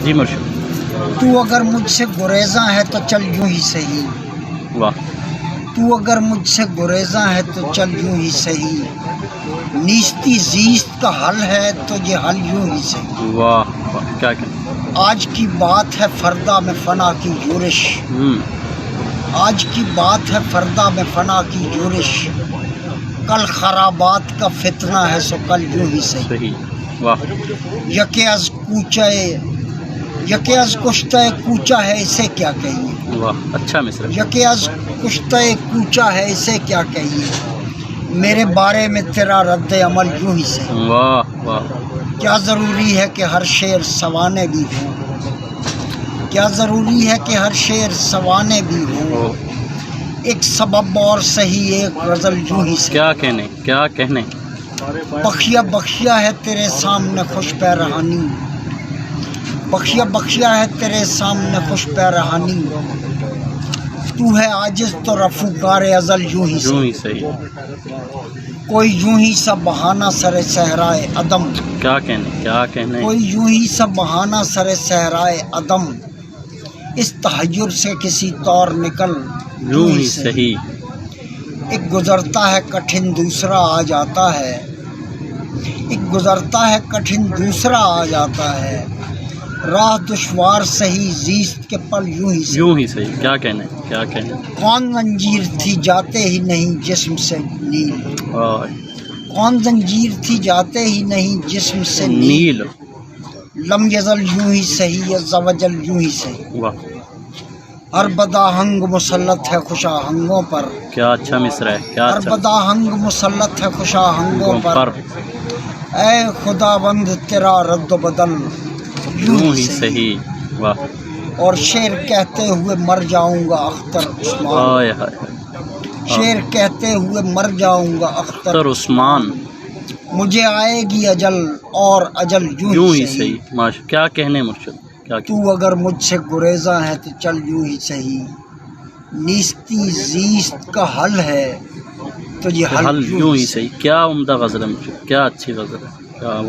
جی مرشد. تو اگر مجھ سے گریزاں ہے تو چل یوں ہی سہی. واہ. تو اگر مجھ سے گریزاں ہے تو چل یوں ہی سہی. نیستی زیست کا حل ہے تو یہ حل یوں ہی سہی. واہ واہ کیا کہنا. آج کی بات ہے فردا میں فنا کی یورش. آج کی بات ہے فردا میں فنا کی یورش. کل خرابات کا فتنہ ہے سو کل یوں ہی سہی. صحیح. واہ. یکے از کشتہ کوچا ہے اسے کیا کہیے. واہ اچھا مصرع. یکے از کشتہ کوچا ہے اسے کیا کہیے. میرے بارے میں تیرا رد عمل یوں ہی سہی. واہ واہ. کیا ضروری ہے کہ ہر شعر سوانے بھی ہوں. کیا ضروری ہے کہ ہر شعر سوانے بھی ہوں. ایک سبب اور صحیح ایک غزل یوں ہی سہی. کیا کہنے کیا کہنے. بخشیا بخشیا ہے تیرے سامنے خوش پیرہانی. بخشیا بخشیا ہے تیرے سامنے خوش پیرہانی. تو ہے عاجز تو رفو کار ازل یوں ہی یوں سہی. ہی صحیح. کوئی یوں ہی سا بہانہ سر صحرائے عدم. کیا کہنے کیا کہنے. کوئی یوں ہی سا بہانہ سر صحرائے عدم. اس تحیر سے کسی طور نکل یوں ہی صحیح. ایک گزرتا ہے کٹھن دوسرا آ جاتا ہے. ایک گزرتا ہے کٹھن دوسرا آ جاتا ہے. راہ دشوار سہی زیست کے پل یوں ہی سہی. یوں ہی صحیح. کیا کہنے کیا کہنے. کون زنجیر تھی جاتے ہی نہیں جسم سے نیل. واہ. کون زنجیر تھی جاتے ہی نہیں جسم سے نیل. نیل. لم یزل یوں ہی سہی عز و جل یوں ہی سہی. واہ ہر بداہنگ مسلط ہے خوش آہنگوں پر. کیا اچھا مصرع ہے کیا ہر اچھا. بداہنگ مسلط ہے خوش آہنگوں پر. اے خدا بند تیرا رد و بدل یوں ہی صحیح. واہ. اور شعر کہتے ہوئے مر جاؤں گا اختر عثمان. ہائے ہائے. شعر کہتے ہوئے مر جاؤں گا اختر اختر عثمان. مجھے آئے گی اجل اور اجل یوں یوں ہی ہی صحیح. صحیح. ماشاء. کیا کہنے مرشد کیا کہنے. تو اگر مجھ سے گریزاں ہے تو چل یوں ہی صحیح. نیستی زیست کا حل ہے تو یہ حل حل یوں ہی صحیح. کیا عمدہ غزل ہے مرشد کیا اچھی غزل ہے. کیا